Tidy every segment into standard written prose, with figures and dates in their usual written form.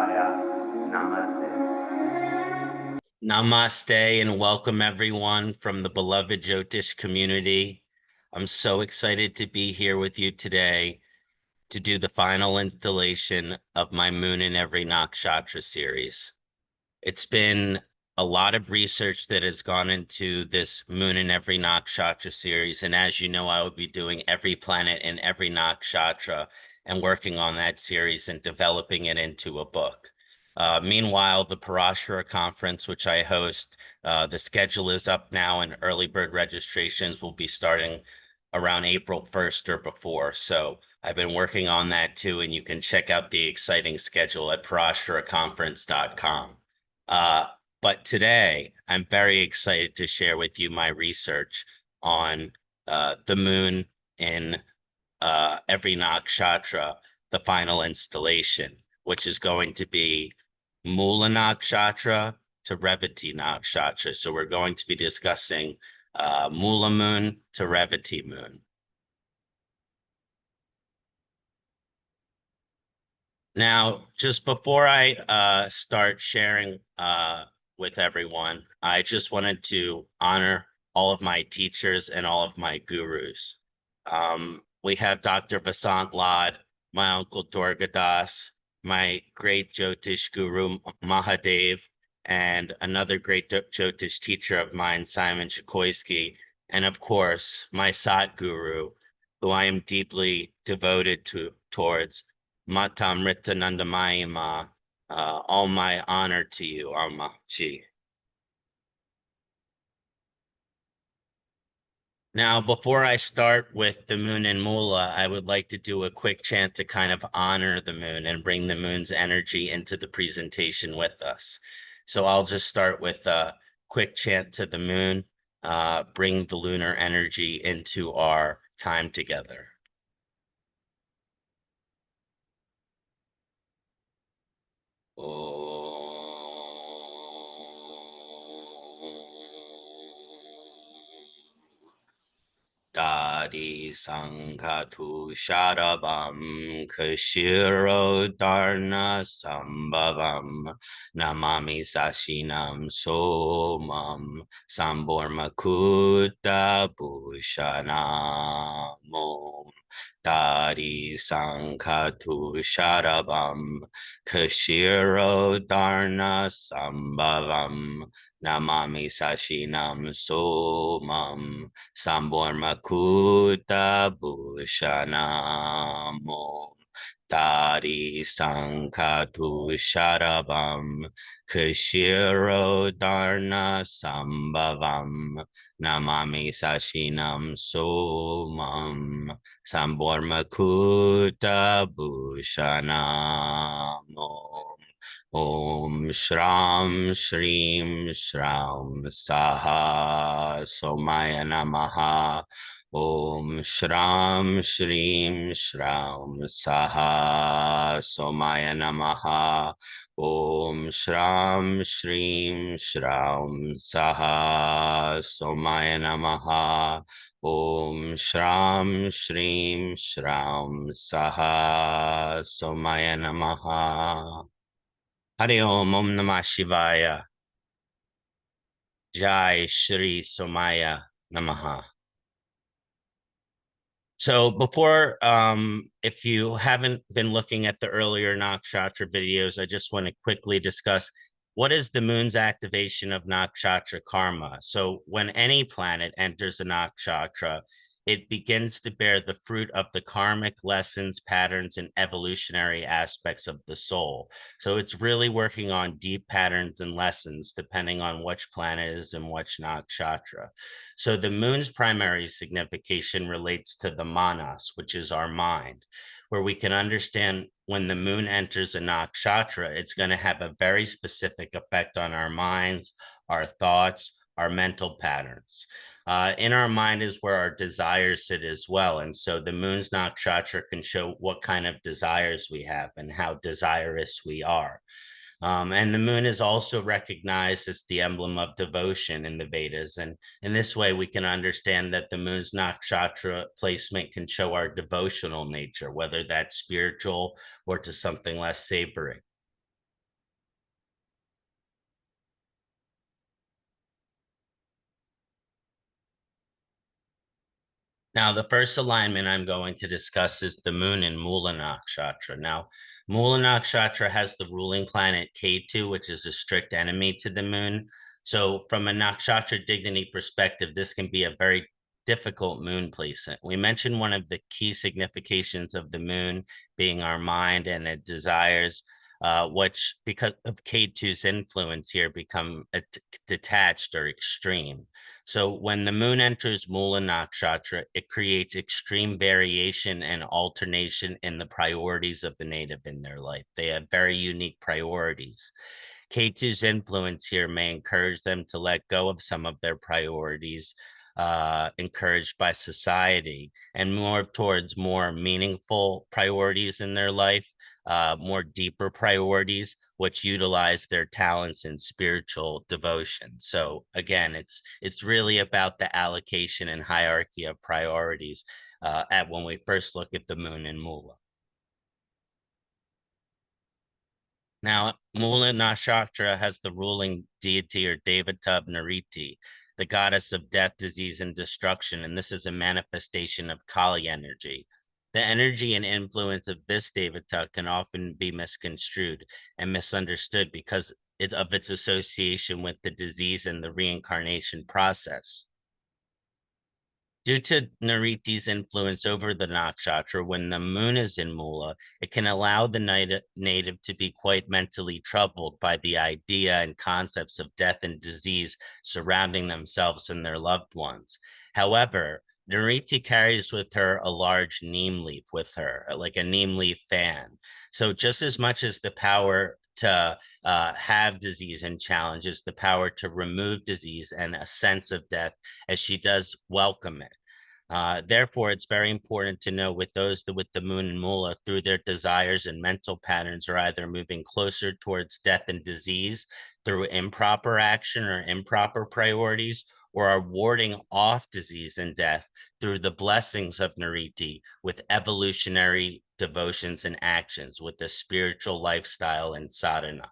Shivaya. Namaste. Namaste and welcome everyone from the beloved Jyotish community. I'm so excited to be here with you today to do the final installation of my Moon in Every Nakshatra series. It's been a lot of research that has gone into this Moon in Every Nakshatra series. And as you know, I will be doing every planet in every nakshatra and working on that series and developing it into a book. Meanwhile, the Poorvashada conference, which I host, the schedule is up now and early bird registrations will be starting around April 1st or before. So I've been working on that too, and you can check out the exciting schedule at poorvashadaconference.com. But today, I'm very excited to share with you my research on the moon in every nakshatra, the final installation, which is going to be Mula Nakshatra to Revati Nakshatra. So we're going to be discussing Mula moon to Revati moon. Now, just before I start sharing with everyone, I just wanted to honor all of my teachers and all of my gurus. We have Dr. Vasant Lad, my uncle Durgadas, my great Jyotish guru Mahadev, and another great Jyotish teacher of mine, Simon Chikoisky, and of course, my Sat guru, who I am deeply devoted towards, Matamritanandamayima. All my honor to you, Almaji. Now, before I start with the moon and Mula, I would like to do a quick chant to kind of honor the moon and bring the moon's energy into the presentation with us. So I'll just start with a quick chant to the moon, bring the lunar energy into our time together. Dadi Sankatu Sharabam Kashiro Dharna Sambhavam Namami Sashinam Somam Sambormakuta Bhushanamom Dadi Sankatu Sharabam Kashiro Dharna Sambhavam Namami Sashinam Somam Sambormakuta Bhushanamom Tari Sankatu Sharabam Kashiro Dharna Sambhavam Namami Sashinam Somam Sambormakuta Bhushanamom Om Shram Shrim Shram Saha Somaya Namaha. Om Shram Shrim Shram Saha Somaya Namaha. Om Shram Shrim Shram Saha Somaya Namaha. Om Shram Shrim Shram Saha Somaya Namaha. Hari Om Namah Shivaya. Jai Shri Somaya Namaha. So before, if you haven't been looking at the earlier nakshatra videos, I just want to quickly discuss what is the moon's activation of nakshatra karma. So when any planet enters a nakshatra, it begins to bear the fruit of the karmic lessons, patterns, and evolutionary aspects of the soul. So it's really working on deep patterns and lessons depending on which planet is in which nakshatra. So the moon's primary signification relates to the manas, which is our mind, where we can understand when the moon enters a nakshatra, it's going to have a very specific effect on our minds, our thoughts, our mental patterns. In our mind is where our desires sit as well. And so the moon's nakshatra can show what kind of desires we have and how desirous we are. And the moon is also recognized as the emblem of devotion in the Vedas. And in this way, we can understand that the moon's nakshatra placement can show our devotional nature, whether that's spiritual or to something less savory. Now, the first alignment I'm going to discuss is the moon in Mula Nakshatra. Now, Mula Nakshatra has the ruling planet Ketu, which is a strict enemy to the moon. So, from a Nakshatra dignity perspective, this can be a very difficult moon placement. We mentioned one of the key significations of the moon being our mind and its desires, which, because of Ketu's influence here, become detached or extreme. So when the moon enters Mula Nakshatra, it creates extreme variation and alternation in the priorities of the native in their life. They have very unique priorities. Ketu's influence here may encourage them to let go of some of their priorities, encouraged by society, and more towards more meaningful priorities in their life, more deeper priorities, which utilize their talents in spiritual devotion. So again, it's really about the allocation and hierarchy of priorities at when we first look at the moon and Mula. Now, Mula Nakshatra has the ruling deity or devata of Nariti, the goddess of death, disease, and destruction, and this is a manifestation of Kali energy. The energy and influence of this devata can often be misconstrued and misunderstood because of its association with the disease and the reincarnation process. Due to Nariti's influence over the nakshatra, when the moon is in Mula, it can allow the native to be quite mentally troubled by the idea and concepts of death and disease surrounding themselves and their loved ones. However, Nariti carries with her a large neem leaf with her, like a neem leaf fan. So just as much as the power to have disease and challenges, the power to remove disease and a sense of death as she does welcome it. Therefore, it's very important to know with those with the moon and Mula, through their desires and mental patterns, are either moving closer towards death and disease through improper action or improper priorities, or are warding off disease and death through the blessings of Nariti with evolutionary devotions and actions, with the spiritual lifestyle and sadhana.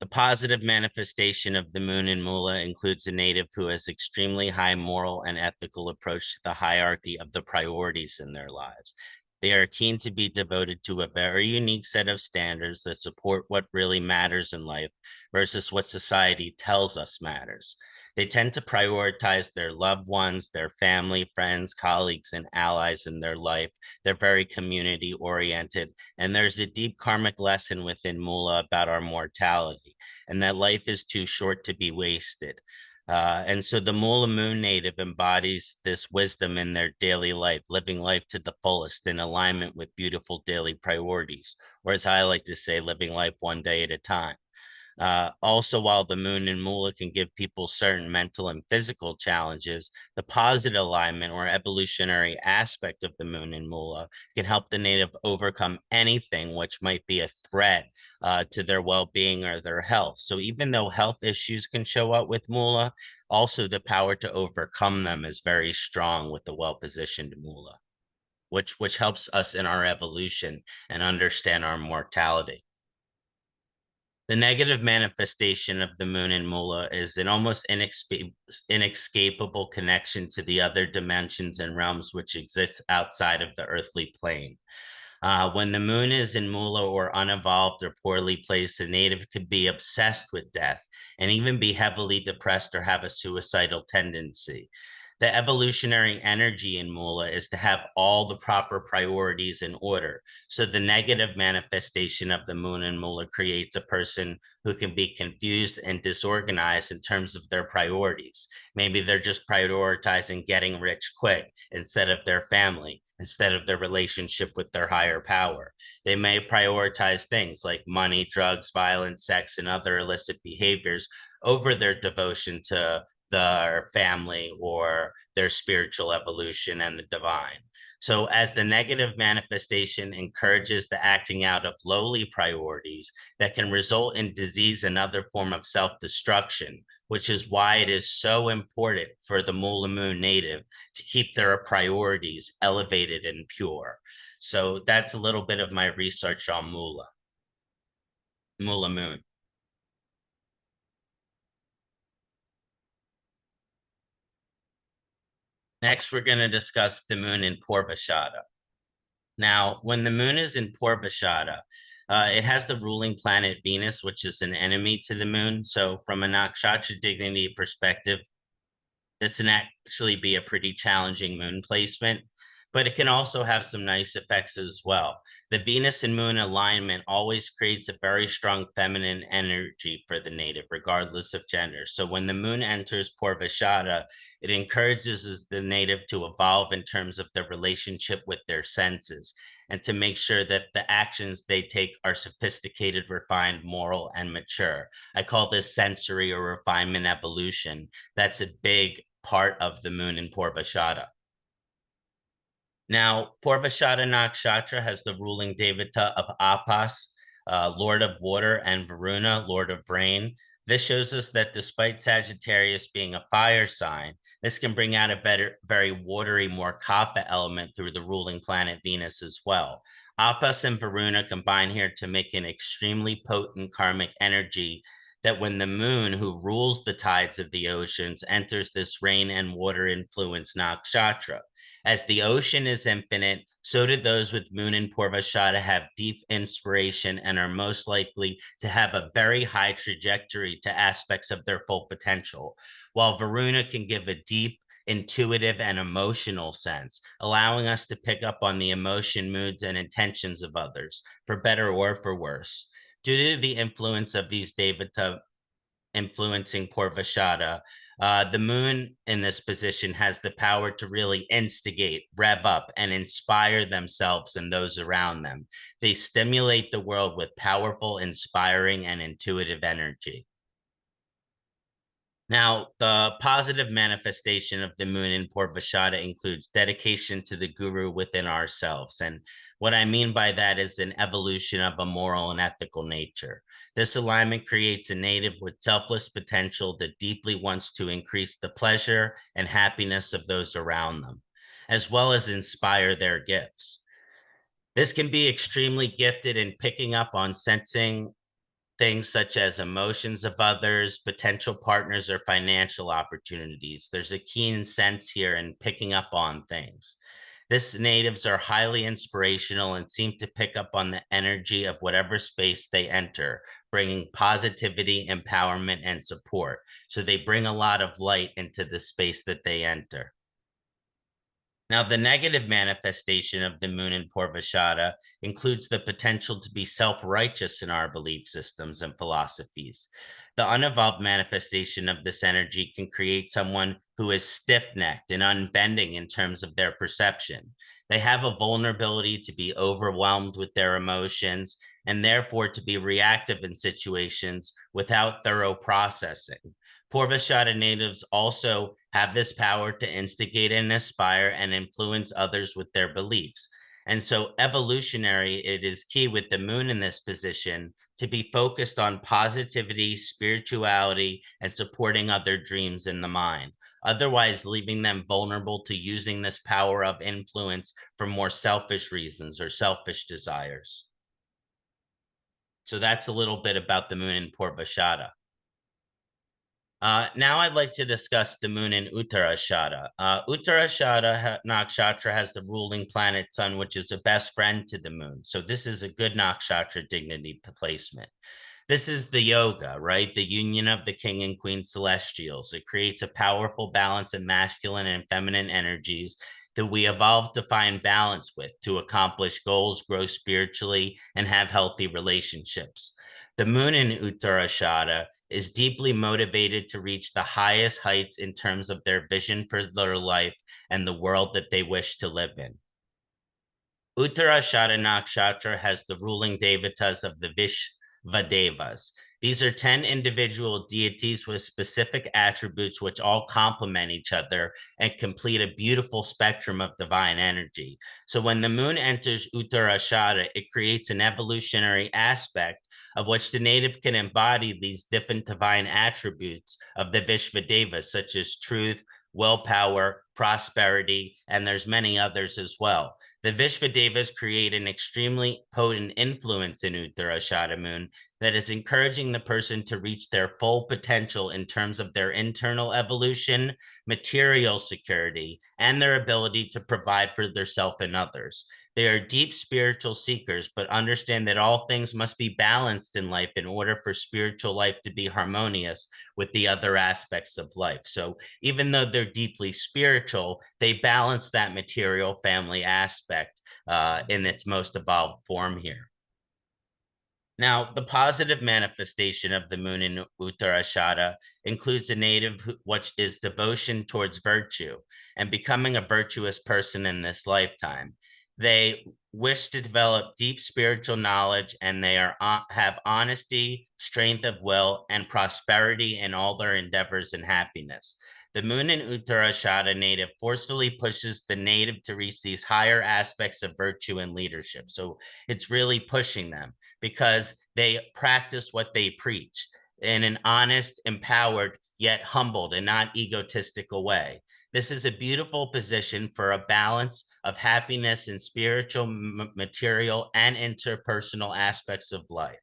The positive manifestation of the moon in Mula includes a native who has extremely high moral and ethical approach to the hierarchy of the priorities in their lives. They are keen to be devoted to a very unique set of standards that support what really matters in life versus what society tells us matters. They tend to prioritize their loved ones, their family, friends, colleagues, and allies in their life. They're very community oriented. And there's a deep karmic lesson within Mula about our mortality and that life is too short to be wasted. And so the Mula Moon native embodies this wisdom in their daily life, living life to the fullest in alignment with beautiful daily priorities, or as I like to say, living life one day at a time. Also, while the moon and Mula can give people certain mental and physical challenges, the positive alignment or evolutionary aspect of the moon and Mula can help the native overcome anything which might be a threat to their well-being or their health. So even though health issues can show up with Mula, also the power to overcome them is very strong with the well-positioned Mula, which helps us in our evolution and understand our mortality. The negative manifestation of the moon in Mula is an almost inescapable connection to the other dimensions and realms which exist outside of the earthly plane. When the moon is in Mula or unevolved or poorly placed, the native could be obsessed with death and even be heavily depressed or have a suicidal tendency. The evolutionary energy in Mula is to have all the proper priorities in order. So the negative manifestation of the moon in Mula creates a person who can be confused and disorganized in terms of their priorities. Maybe they're just prioritizing getting rich quick instead of their family, instead of their relationship with their higher power. They may prioritize things like money, drugs, violence, sex, and other illicit behaviors over their devotion to their family or their spiritual evolution and the divine. So, as the negative manifestation encourages the acting out of lowly priorities that can result in disease and other form of self-destruction, which is why it is so important for the Mula Moon native to keep their priorities elevated and pure. So that's a little bit of my research on Mula Moon. Next, we're going to discuss the moon in Poorvashada. Now, when the moon is in Poorvashada, it has the ruling planet Venus, which is an enemy to the moon. So from a Nakshatra dignity perspective, this can actually be a pretty challenging moon placement, but it can also have some nice effects as well. The Venus and moon alignment always creates a very strong feminine energy for the native, regardless of gender. So when the moon enters Purvashada, it encourages the native to evolve in terms of their relationship with their senses and to make sure that the actions they take are sophisticated, refined, moral, and mature. I call this sensory or refinement evolution. That's a big part of the moon in Purvashada. Now, Poorvashada Nakshatra has the ruling devata of Apas, Lord of Water, and Varuna, Lord of Rain. This shows us that despite Sagittarius being a fire sign, this can bring out a very watery, more kapha element through the ruling planet Venus as well. Apas and Varuna combine here to make an extremely potent karmic energy that when the moon, who rules the tides of the oceans, enters this rain and water influenced nakshatra. As the ocean is infinite, so do those with moon and Purvashada have deep inspiration and are most likely to have a very high trajectory to aspects of their full potential, while Varuna can give a deep, intuitive, and emotional sense, allowing us to pick up on the emotion, moods, and intentions of others, for better or for worse. Due to the influence of these devata influencing Purvashada, the moon in this position has the power to really instigate, rev up, and inspire themselves and those around them. They stimulate the world with powerful, inspiring, and intuitive energy. Now, the positive manifestation of the moon in Purvashada includes dedication to the guru within ourselves. And what I mean by that is an evolution of a moral and ethical nature. This alignment creates a native with selfless potential that deeply wants to increase the pleasure and happiness of those around them, as well as inspire their gifts. This can be extremely gifted in picking up on sensing things such as emotions of others, potential partners, or financial opportunities. There's a keen sense here in picking up on things. This natives are highly inspirational and seem to pick up on the energy of whatever space they enter, bringing positivity, empowerment, and support. So they bring a lot of light into the space that they enter. Now, the negative manifestation of the moon in Purvashada includes the potential to be self-righteous in our belief systems and philosophies. The unevolved manifestation of this energy can create someone who is stiff-necked and unbending in terms of their perception. They have a vulnerability to be overwhelmed with their emotions and therefore to be reactive in situations without thorough processing. Purvashada natives also have this power to instigate and inspire and influence others with their beliefs. And so, evolutionary, it is key with the moon in this position to be focused on positivity, spirituality, and supporting other dreams in the mind. Otherwise, leaving them vulnerable to using this power of influence for more selfish reasons or selfish desires. So, that's a little bit about the moon in Purvashada. Now I'd like to discuss the moon in Uttarashada. Uttarashada Nakshatra has the ruling planet sun, which is a best friend to the moon. So this is a good Nakshatra dignity placement. This is the yoga, right? The union of the king and queen celestials. It creates a powerful balance of masculine and feminine energies that we evolve to find balance with to accomplish goals, grow spiritually, and have healthy relationships. The moon in Uttarashada is deeply motivated to reach the highest heights in terms of their vision for their life and the world that they wish to live in. Uttarashada Nakshatra has the ruling devatas of the Vishvadevas. These are 10 individual deities with specific attributes which all complement each other and complete a beautiful spectrum of divine energy. So when the moon enters Uttarashada, it creates an evolutionary aspect of which the native can embody these different divine attributes of the Vishvadevas, such as truth, willpower, prosperity, and there's many others as well. The Vishvadevas create an extremely potent influence in Uttarashada moon that is encouraging the person to reach their full potential in terms of their internal evolution, material security, and their ability to provide for themselves and others. They are deep spiritual seekers, but understand that all things must be balanced in life in order for spiritual life to be harmonious with the other aspects of life. So even though they're deeply spiritual, they balance that material family aspect in its most evolved form here. Now, the positive manifestation of the moon in Uttarashada includes a native which is devotion towards virtue and becoming a virtuous person in this lifetime. They wish to develop deep spiritual knowledge, and they have honesty, strength of will, and prosperity in all their endeavors and happiness. The moon in Uttarashada native forcefully pushes the native to reach these higher aspects of virtue and leadership. So it's really pushing them because they practice what they preach in an honest, empowered, yet humbled and not egotistical way. This is a beautiful position for a balance of happiness in spiritual, material, and interpersonal aspects of life.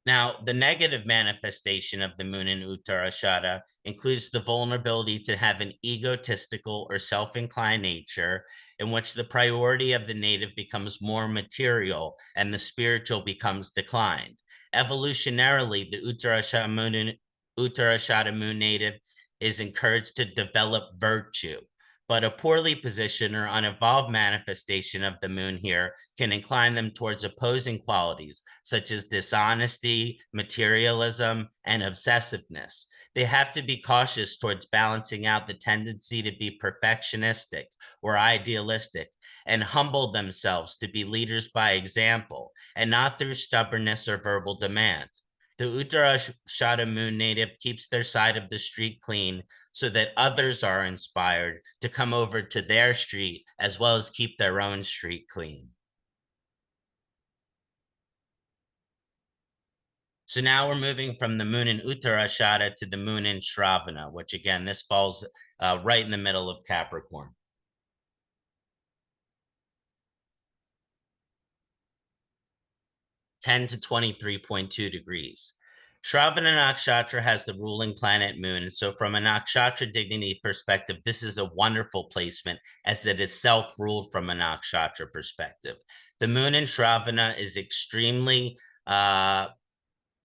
Now, the negative manifestation of the moon in Uttarashada includes the vulnerability to have an egotistical or self-inclined nature in which the priority of the native becomes more material and the spiritual becomes declined. Evolutionarily, the Uttarashada moon native is encouraged to develop virtue, but a poorly positioned or unevolved manifestation of the moon here can incline them towards opposing qualities such as dishonesty, materialism, and obsessiveness. They have to be cautious towards balancing out the tendency to be perfectionistic or idealistic and humble themselves to be leaders by example and not through stubbornness or verbal demand. The Uttarashada moon native keeps their side of the street clean so that others are inspired to come over to their street as well as keep their own street clean. So now we're moving from the moon in Uttarashada to the moon in Shravana, which again, this falls right in the middle of Capricorn. 10 to 23.2 degrees. Shravana Nakshatra has the ruling planet moon. So from a Nakshatra dignity perspective, this is a wonderful placement as it is self-ruled from a Nakshatra perspective. The moon in Shravana is extremely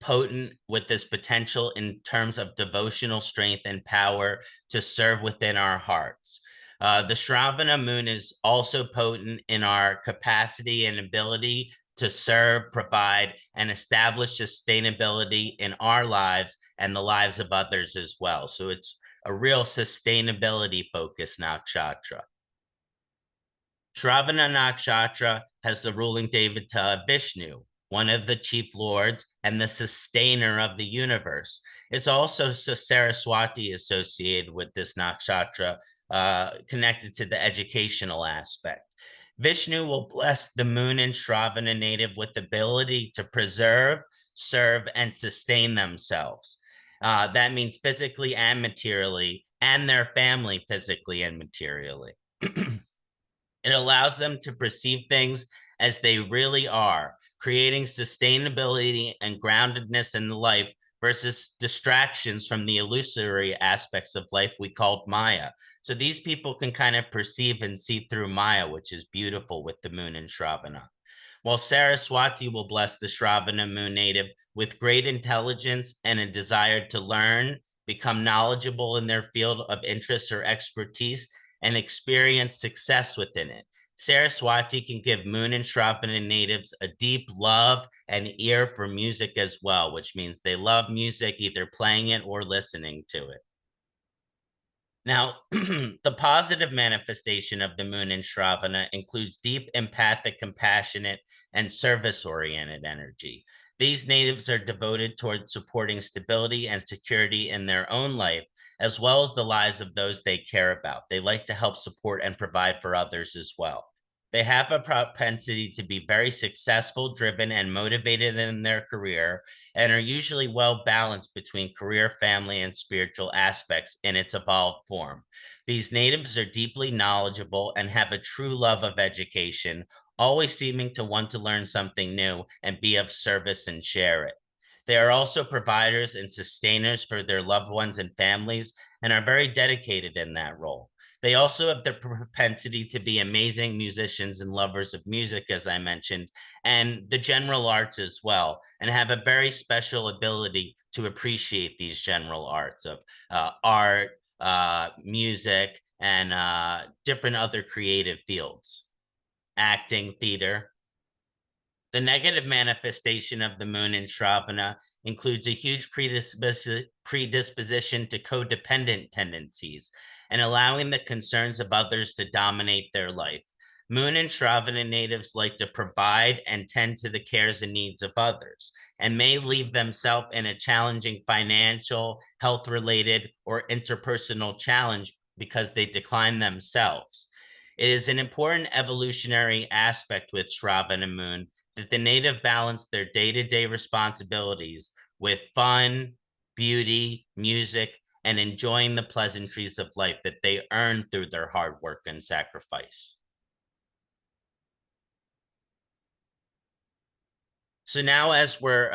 potent with this potential in terms of devotional strength and power to serve within our hearts. The Shravana moon is also potent in our capacity and ability to serve, provide, and establish sustainability in our lives and the lives of others as well. So it's a real sustainability focused nakshatra. Shravana Nakshatra has the ruling devata Vishnu, one of the chief lords and the sustainer of the universe. It's also Saraswati associated with this nakshatra, connected to the educational aspect. Vishnu will bless the moon and Shravana native with the ability to preserve, serve, and sustain themselves. That means physically and materially, and their family physically and materially. It allows them to perceive things as they really are, creating sustainability and groundedness in life versus distractions from the illusory aspects of life we called Maya. So these people can kind of perceive and see through Maya, which is beautiful with the moon in Shravana. While Saraswati will bless the Shravana moon native with great intelligence and a desire to learn, become knowledgeable in their field of interest or expertise, and experience success within it. Saraswati can give moon and Shravana natives a deep love and ear for music as well, which means they love music, either playing it or listening to it. Now, the positive manifestation of the moon in Shravana includes deep, empathic, compassionate, and service-oriented energy. These natives are devoted towards supporting stability and security in their own life, as well as the lives of those they care about. They like to help support and provide for others as well. They have a propensity to be very successful, driven, and motivated in their career, and are usually well balanced between career, family, and spiritual aspects in its evolved form. These natives are deeply knowledgeable and have a true love of education, always seeming to want to learn something new and be of service and share it. They are also providers and sustainers for their loved ones and families and are very dedicated in that role. They also have the propensity to be amazing musicians and lovers of music, as I mentioned, and the general arts as well, and have a very special ability to appreciate these general arts of art, music, and different other creative fields, acting, theater. The negative manifestation of the moon in Shravana includes a huge predisposition to codependent tendencies and allowing the concerns of others to dominate their life. Moon and Shravana natives like to provide and tend to the cares and needs of others and may leave themselves in a challenging financial, health-related, or interpersonal challenge because they decline themselves. It is an important evolutionary aspect with Shravana moon that the native balance their day-to-day responsibilities with fun, beauty, music, and enjoying the pleasantries of life that they earn through their hard work and sacrifice. So now as we're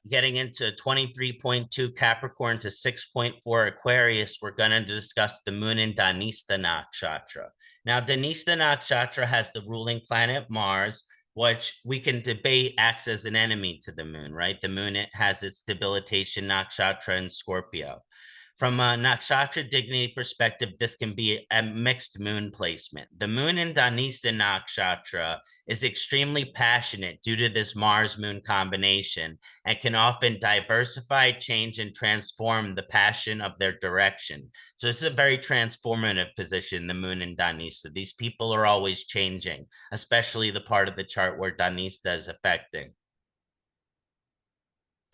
getting into 23.2 Capricorn to 6.4 Aquarius, we're going to discuss the moon in Danista Nakshatra. Now, Danista Nakshatra has the ruling planet Mars, which we can debate acts as an enemy to the moon, right? The moon, it has its debilitation nakshatra in Scorpio. From a nakshatra dignity perspective, this can be a mixed moon placement. The moon in Danista Nakshatra is extremely passionate due to this Mars-Moon combination and can often diversify, change, and transform the passion of their direction. So this is a very transformative position, the moon in Danista. These people are always changing, especially the part of the chart where Danista is affecting.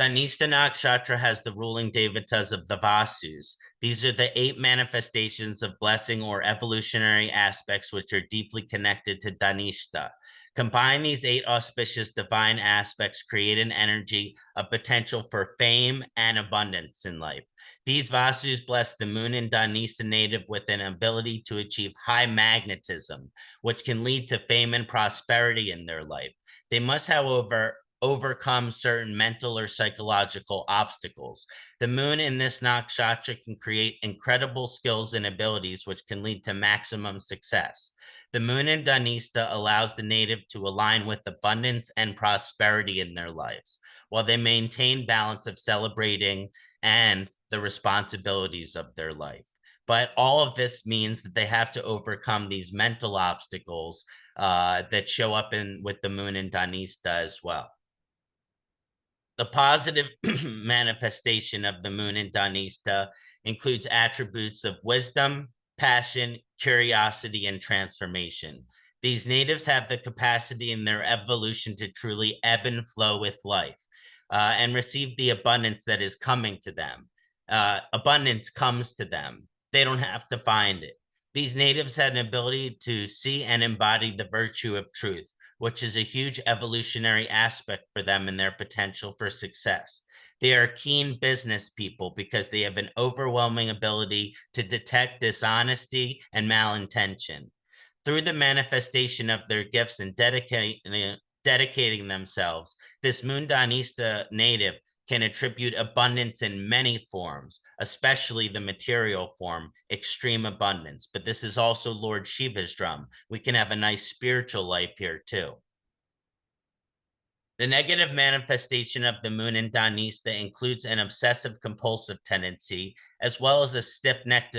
Danista Nakshatra has the ruling devatas of the Vasus. These are the 8 manifestations of blessing or evolutionary aspects which are deeply connected to Danista. Combine these 8 auspicious divine aspects, create an energy of potential for fame and abundance in life. These Vasus bless the moon and Danista native with an ability to achieve high magnetism, which can lead to fame and prosperity in their life. They must, however, overcome certain mental or psychological obstacles. The moon in this nakshatra can create incredible skills and abilities, which can lead to maximum success. The moon in Danista allows the native to align with abundance and prosperity in their lives, while they maintain balance of celebrating and the responsibilities of their life. But all of this means that they have to overcome these mental obstacles that show up with the moon in Danista as well. The positive manifestation of the moon in Danista includes attributes of wisdom, passion, curiosity, and transformation. These natives have the capacity in their evolution to truly ebb and flow with life and receive the abundance that is coming to them. Abundance comes to them. They don't have to find it. These natives had an ability to see and embody the virtue of truth, which is a huge evolutionary aspect for them and their potential for success. They are keen business people because they have an overwhelming ability to detect dishonesty and malintention. Through the manifestation of their gifts and dedicating themselves, this Mundanista native can attribute abundance in many forms, especially the material form, extreme abundance. But this is also Lord Shiva's drum. We can have a nice spiritual life here too. The negative manifestation of the moon in Danista includes an obsessive compulsive tendency, as well as a stiff-necked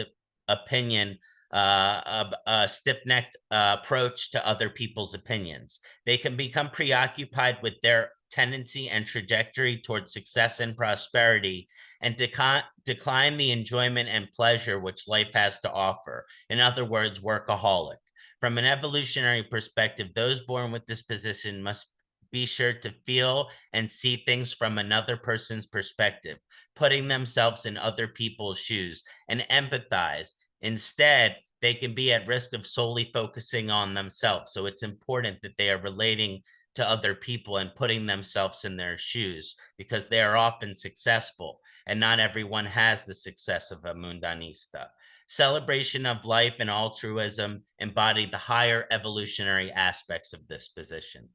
opinion, a stiff-necked approach to other people's opinions. They can become preoccupied with their tendency and trajectory towards success and prosperity and decline the enjoyment and pleasure which life has to offer. In other words, workaholic. From an evolutionary perspective, those born with this position must be sure to feel and see things from another person's perspective, putting themselves in other people's shoes and empathize. Instead, they can be at risk of solely focusing on themselves. So it's important that they are relating to other people and putting themselves in their shoes because they are often successful. and not everyone has the success of a moon Danista. Celebration of life and altruism embody the higher evolutionary aspects of this position.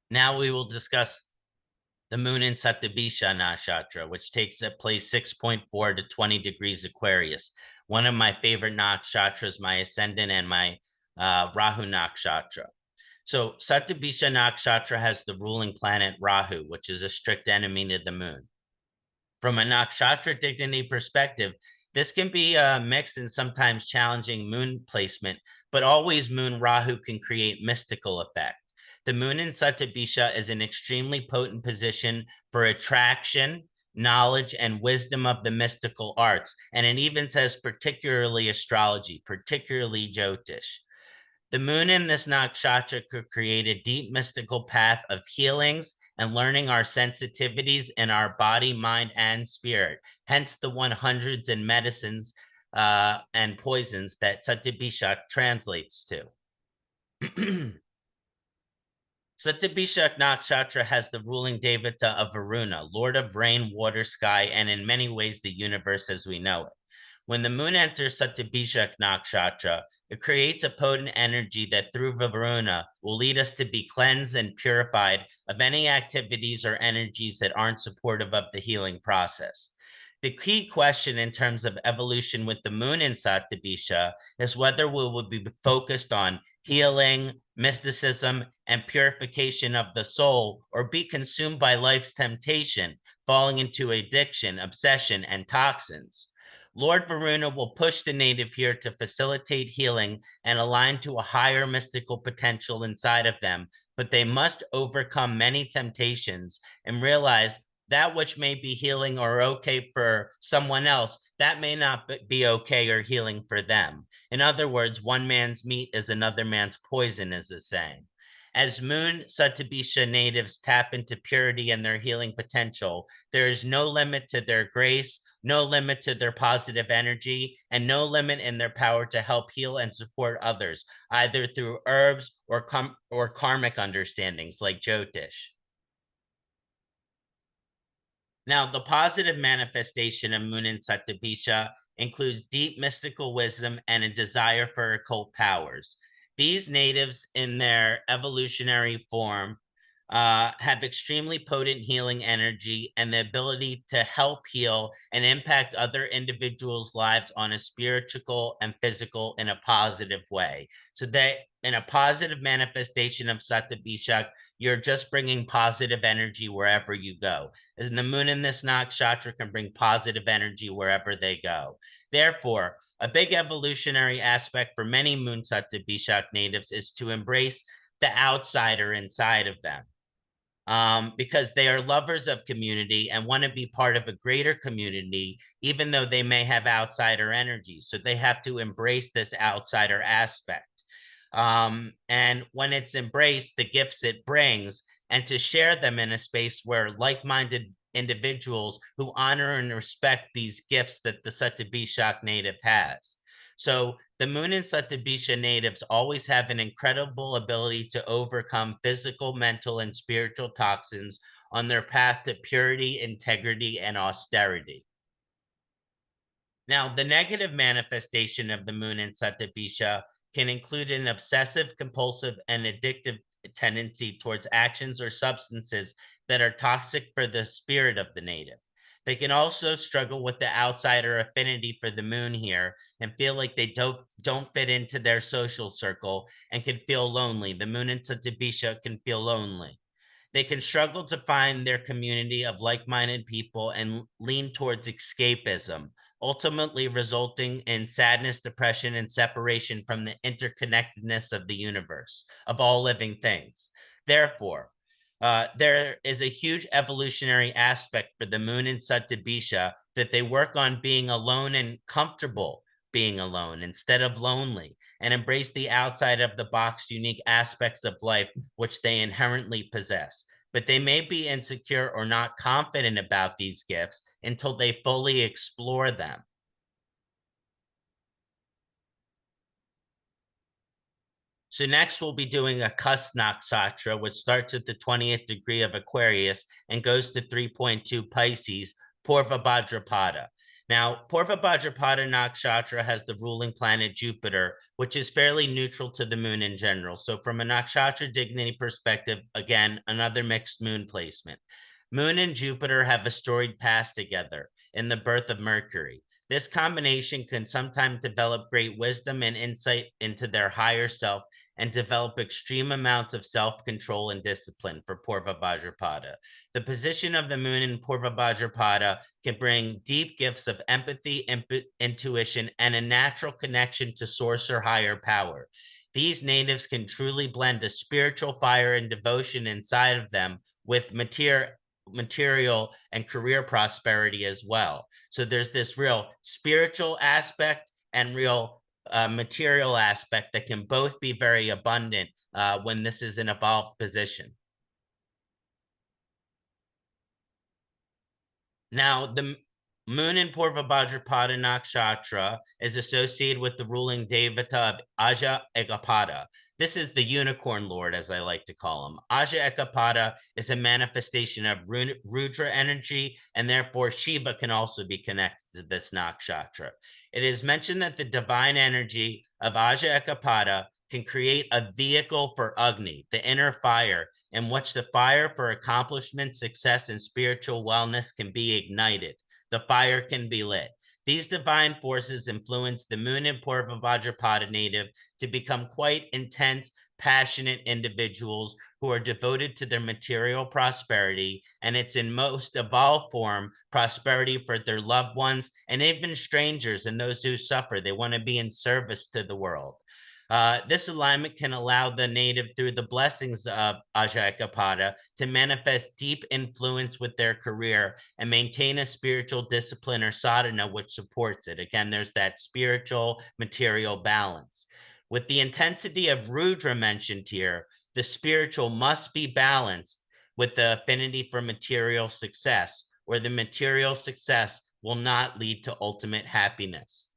Now we will discuss the moon in Bishanashatra, which takes place 6.4 to 20 degrees Aquarius. One of my favorite nakshatras, my ascendant and my Rahu nakshatra. So Bishanashatra has the ruling planet Rahu, which is a strict enemy to the moon. From a nakshatra dignity perspective, this can be a mixed and sometimes challenging moon placement, but always moon Rahu can create mystical effect. The moon in Satyabisha is an extremely potent position for attraction, knowledge, and wisdom of the mystical arts. And it even says particularly astrology, particularly Jyotish. The moon in this nakshatra could create a deep mystical path of healings and learning our sensitivities in our body, mind, and spirit. Hence the 100s in medicines and poisons that Satyabishak translates to. Satyabishak Nakshatra has the ruling devata of Varuna, lord of rain, water, sky, and in many ways the universe as we know it. When the moon enters Satyabishak Nakshatra, it creates a potent energy that through Varuna will lead us to be cleansed and purified of any activities or energies that aren't supportive of the healing process. The key question in terms of evolution with the moon in Satyabisha is whether we will be focused on healing, mysticism, and purification of the soul, or be consumed by life's temptation, falling into addiction, obsession, and toxins. Lord Varuna will push the native here to facilitate healing and align to a higher mystical potential inside of them, but they must overcome many temptations and realize that which may be healing or okay for someone else, that may not be okay or healing for them. In other words, one man's meat is another man's poison, is a saying. As Moon Satyabisha natives tap into purity and their healing potential, there is no limit to their grace, no limit to their positive energy, and no limit in their power to help heal and support others, either through herbs or karmic understandings like Jyotish. Now, the positive manifestation of Moon in Satyabisha includes deep mystical wisdom and a desire for occult powers. These natives, in their evolutionary form, have extremely potent healing energy and the ability to help heal and impact other individuals' lives on a spiritual and physical in a positive way. So that in a positive manifestation of Satyabishak, you're just bringing positive energy wherever you go. And the moon in this nakshatra can bring positive energy wherever they go. Therefore, a big evolutionary aspect for many moon Satyabishak natives is to embrace the outsider inside of them. Because they are lovers of community and want to be part of a greater community, even though they may have outsider energy. So they have to embrace this outsider aspect. And when it's embraced, the gifts it brings, and to share them in a space where like-minded individuals who honor and respect these gifts that the Satyabishak native has. So the moon and Satyabisha natives always have an incredible ability to overcome physical, mental, and spiritual toxins on their path to purity, integrity, and austerity. Now, the negative manifestation of the moon in Satyabisha can include an obsessive, compulsive, and addictive tendency towards actions or substances that are toxic for the spirit of the native. They can also struggle with the outsider affinity for the moon here and feel like they don't fit into their social circle and can feel lonely. The moon in Satyabisha can feel lonely. They can struggle to find their community of like-minded people and lean towards escapism, ultimately resulting in sadness, depression, and separation from the interconnectedness of the universe, of all living things. Therefore, there is a huge evolutionary aspect for the moon in Satyabisha that they work on being alone and comfortable being alone instead of lonely, and embrace the outside of the box unique aspects of life which they inherently possess. But they may be insecure or not confident about these gifts until they fully explore them. So next we'll be doing a Kṣaṇāti, which starts at the 20th degree of Aquarius and goes to 3.2 Pisces, Poorvashada. Now, Poorvashada Nakshatra has the ruling planet Jupiter, which is fairly neutral to the moon in general. So from a Nakshatra dignity perspective, again, another mixed moon placement. Moon and Jupiter have a storied past together in the birth of Mercury. This combination can sometimes develop great wisdom and insight into their higher self and develop extreme amounts of self-control and discipline for Poorvashada. The position of the moon in Poorvashada can bring deep gifts of empathy, intuition, and a natural connection to source or higher power. These natives can truly blend a spiritual fire and devotion inside of them with material and career prosperity as well. So there's this real spiritual aspect and real material aspect that can both be very abundant when this is an evolved position. Now, the moon in Poorvashada Nakshatra is associated with the ruling devata of Aja Ekapada. This is the unicorn lord, as I like to call him. Aja Ekapada is a manifestation of Rudra energy, and therefore Shiva can also be connected to this nakshatra. It is mentioned that the divine energy of Aja Ekapada can create a vehicle for Agni, the inner fire, in which the fire for accomplishment, success, and spiritual wellness can be ignited. The fire can be lit. These divine forces influence the moon and Poorvashada native to become quite intense, passionate individuals who are devoted to their material prosperity, and it's in most evolved form, prosperity for their loved ones and even strangers and those who suffer. They want to be in service to the world. This alignment can allow the native, through the blessings of Aja Ekapada, to manifest deep influence with their career and maintain a spiritual discipline or sadhana which supports it. Again, there's that spiritual material balance. With the intensity of Rudra mentioned here, the spiritual must be balanced with the affinity for material success, or the material success will not lead to ultimate happiness.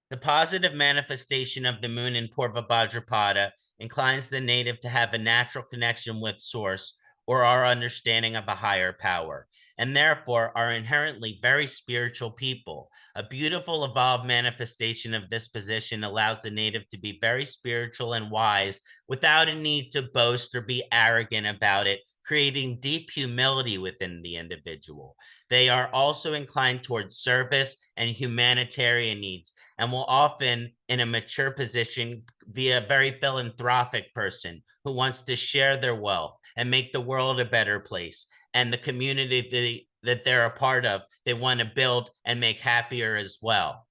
The positive manifestation of the moon in Poorvashada inclines the native to have a natural connection with source or our understanding of a higher power, and therefore are inherently very spiritual people. A beautiful evolved manifestation of this position allows the native to be very spiritual and wise without a need to boast or be arrogant about it, creating deep humility within the individual. They are also inclined towards service and humanitarian needs, and will often, in a mature position, be a very philanthropic person who wants to share their wealth and make the world a better place. And the community that they're a part of, they want to build and make happier as well.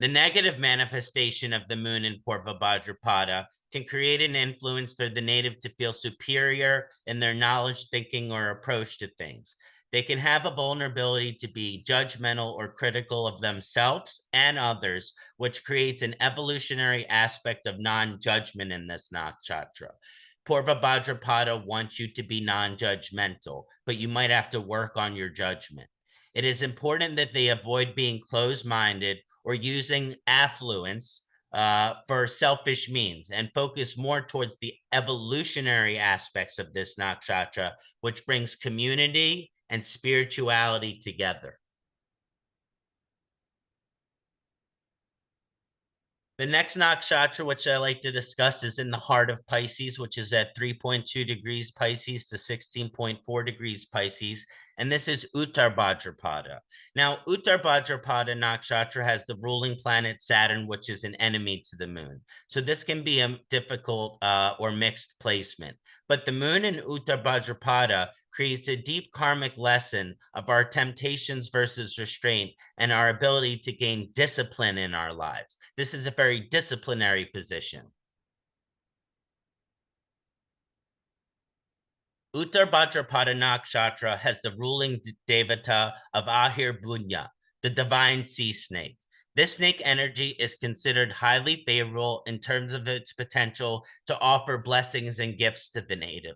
The negative manifestation of the moon in Poorvashada can create an influence for the native to feel superior in their knowledge, thinking, or approach to things. They can have a vulnerability to be judgmental or critical of themselves and others, which creates an evolutionary aspect of non-judgment in this nakshatra. Poorvashada wants you to be non-judgmental, but you might have to work on your judgment. It is important that they avoid being closed-minded or using affluence for selfish means, and focus more towards the evolutionary aspects of this nakshatra, which brings community and spirituality together. The next nakshatra, which I like to discuss, is in the heart of Pisces, which is at 3.2 degrees Pisces to 16.4 degrees Pisces. And this is Uttar Bhadrapada. Now, Uttar Bhadrapada nakshatra has the ruling planet Saturn, which is an enemy to the moon. So this can be a difficult or mixed placement. But the moon in Uttar Bhadrapada creates a deep karmic lesson of our temptations versus restraint and our ability to gain discipline in our lives. This is a very disciplinary position. Uttar Bhadrapada Nakshatra has the ruling devata of Ahir Bunya, the divine sea snake. This snake energy is considered highly favorable in terms of its potential to offer blessings and gifts to the native.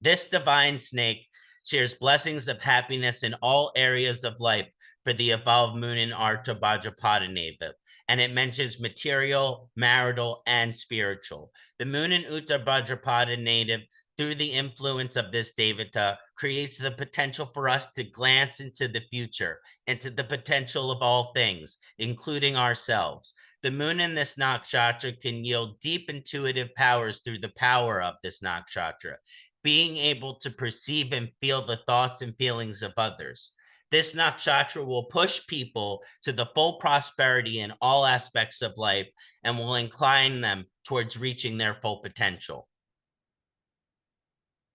This divine snake shares blessings of happiness in all areas of life for the evolved moon in Uttar Bhadrapada native. and it mentions material, marital, and spiritual. The moon in Uttar Bhadrapada native, through the influence of this Devata, creates the potential for us to glance into the future, into the potential of all things, including ourselves. The moon in this nakshatra can yield deep intuitive powers through the power of this nakshatra, being able to perceive and feel the thoughts and feelings of others. This nakshatra will push people to the full prosperity in all aspects of life and will incline them towards reaching their full potential.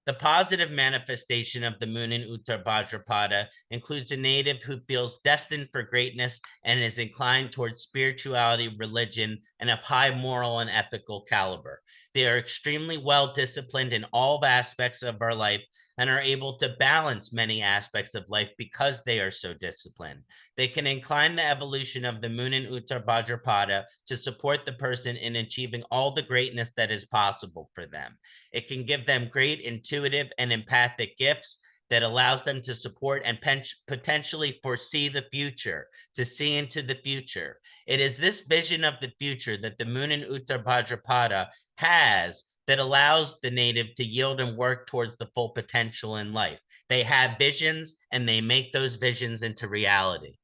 The positive manifestation of the moon in Uttar Bhadrapada includes a native who feels destined for greatness and is inclined towards spirituality, religion, and of high moral and ethical caliber. They are extremely well disciplined in all aspects of our life and are able to balance many aspects of life because they are so disciplined. They can incline the evolution of the moon in Uttar Bhadrapada to support the person in achieving all the greatness that is possible for them. It can give them great intuitive and empathic gifts that allows them to support and potentially foresee the future, to see into the future. It is this vision of the future that the moon in Uttar Bhadrapada has that allows the native to yield and work towards the full potential in life. They have visions and they make those visions into reality.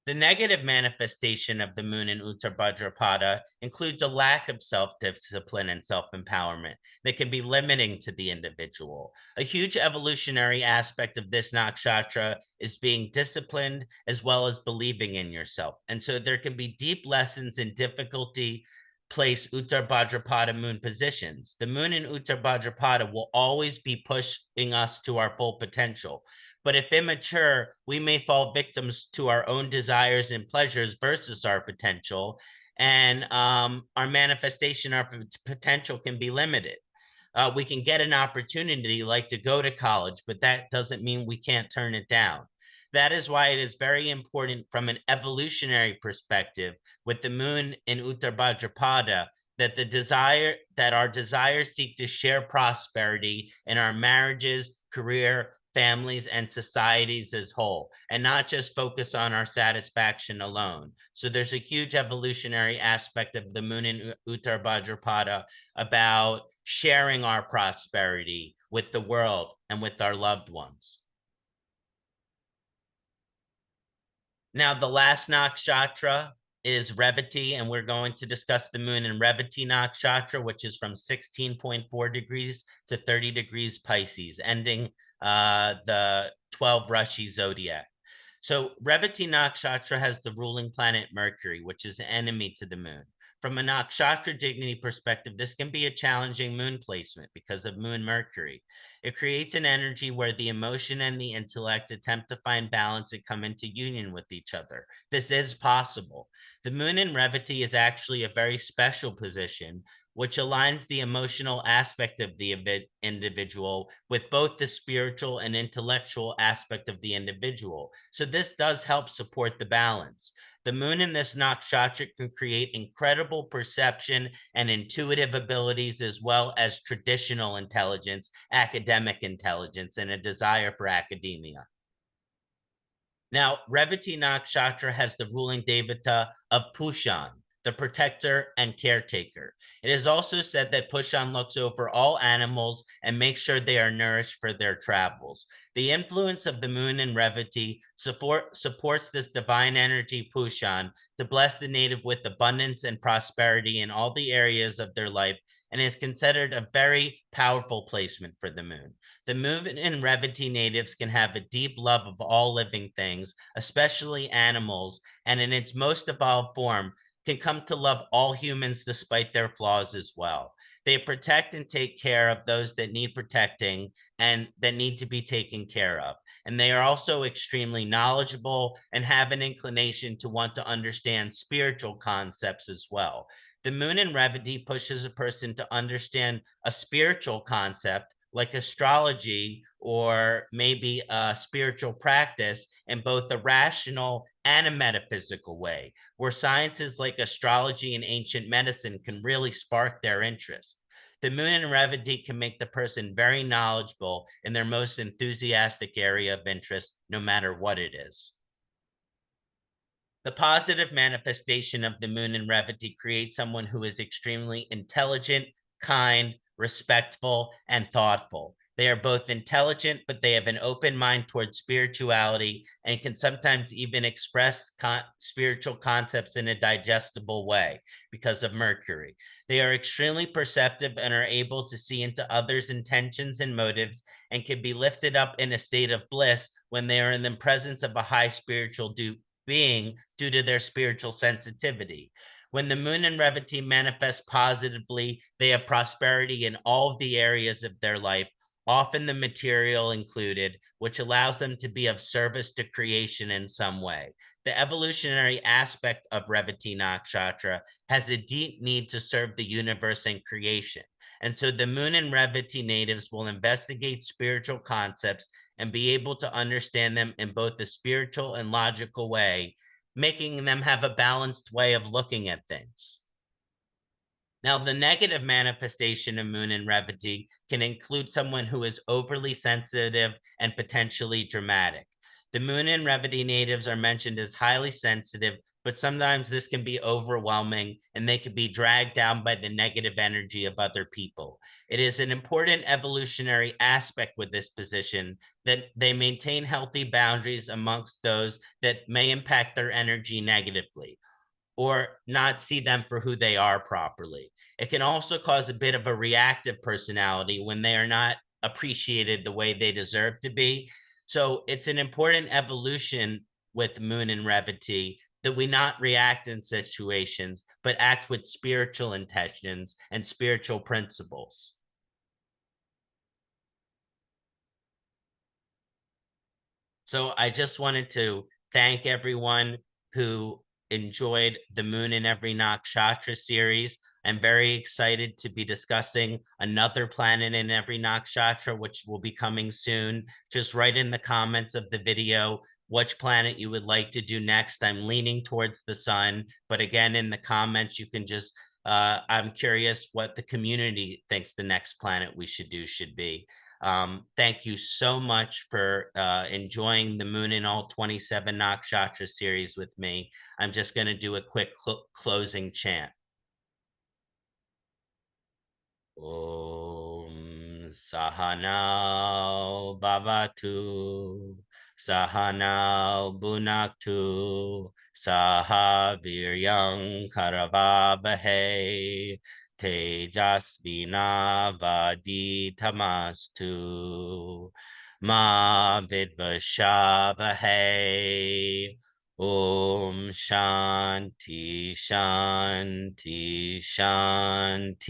The negative manifestation of the moon in Uttar Bhadrapada includes a lack of self-discipline and self-empowerment that can be limiting to the individual. A huge evolutionary aspect of this nakshatra is being disciplined as well as believing in yourself. And so there can be deep lessons in difficulty place Uttar Bhadrapada moon positions. The moon in Uttar Bhadrapada will always be pushing us to our full potential. But if immature, we may fall victims to our own desires and pleasures versus our potential, and our manifestation, our potential can be limited. We can get an opportunity like to go to college, but that doesn't mean we can't turn it down. That is why it is very important from an evolutionary perspective with the moon in Uttar Bhadrapada that our desires seek to share prosperity in our marriages, career, families, and societies as whole, and not just focus on our satisfaction alone. So there's a huge evolutionary aspect of the moon in Uttar Bhadrapada about sharing our prosperity with the world and with our loved ones. Now, the last nakshatra is Revati, and we're going to discuss the moon in Revati nakshatra, which is from 16.4 degrees to 30 degrees Pisces, ending the 12 Rashi zodiac. So Revati nakshatra has the ruling planet Mercury, which is an enemy to the moon. From a nakshatra dignity perspective, this can be a challenging moon placement because of moon Mercury. It creates an energy where the emotion and the intellect attempt to find balance and come into union with each other. This is possible. The moon in Revati is actually a very special position, which aligns the emotional aspect of the individual with both the spiritual and intellectual aspect of the individual. So this does help support the balance. The moon in this nakshatra can create incredible perception and intuitive abilities, as well as traditional intelligence, academic intelligence, and a desire for academia. Now, Revati Nakshatra has the ruling devata of Pushan, the protector and caretaker. It is also said that Pushan looks over all animals and makes sure they are nourished for their travels. The influence of the moon in Revati supports this divine energy Pushan to bless the native with abundance and prosperity in all the areas of their life, and is considered a very powerful placement for the moon. The moon in Revati natives can have a deep love of all living things, especially animals, and in its most evolved form, can come to love all humans despite their flaws as well. They protect and take care of those that need protecting and that need to be taken care of. And they are also extremely knowledgeable and have an inclination to want to understand spiritual concepts as well. The moon in Revati pushes a person to understand a spiritual concept like astrology or maybe a spiritual practice in both a rational and a metaphysical way, where sciences like astrology and ancient medicine can really spark their interest. The moon in Revati can make the person very knowledgeable in their most enthusiastic area of interest, no matter what it is. The positive manifestation of the moon in Revati creates someone who is extremely intelligent, kind, respectful, and thoughtful. They are both intelligent, but they have an open mind towards spirituality and can sometimes even express spiritual concepts in a digestible way because of Mercury. They are extremely perceptive and are able to see into others' intentions and motives and can be lifted up in a state of bliss when they are in the presence of a high spiritual being due to their spiritual sensitivity. When the moon in Revati manifests positively, they have prosperity in all of the areas of their life, often the material included, which allows them to be of service to creation in some way. The evolutionary aspect of Revati Nakshatra has a deep need to serve the universe and creation. And so the moon and Revati natives will investigate spiritual concepts and be able to understand them in both a spiritual and logical way, making them have a balanced way of looking at things. Now, the negative manifestation of moon in Revati can include someone who is overly sensitive and potentially dramatic. The moon in Revati natives are mentioned as highly sensitive, but sometimes this can be overwhelming and they can be dragged down by the negative energy of other people. It is an important evolutionary aspect with this position that they maintain healthy boundaries amongst those that may impact their energy negatively or not see them for who they are properly. It can also cause a bit of a reactive personality when they are not appreciated the way they deserve to be. So it's an important evolution with Moon and Revati that we not react in situations, but act with spiritual intentions and spiritual principles. So I just wanted to thank everyone who enjoyed the Moon in Every Nakshatra series. I'm very excited to be discussing another planet in every nakshatra, which will be coming soon. Just write in the comments of the video which planet you would like to do next. I'm leaning towards the sun, but again, in the comments, you can just, I'm curious what the community thinks the next planet we should do should be. Thank you so much for enjoying the Moon in all 27 Nakshatra series with me. I'm just going to do a quick closing chant. Om Sahanao Bhavatu Sahanao Bhunaktu Saha Viryam Karavavahe Tejasvinavaditamastu Ma Vidvashavahe. Om Shanti Shanti Shanti.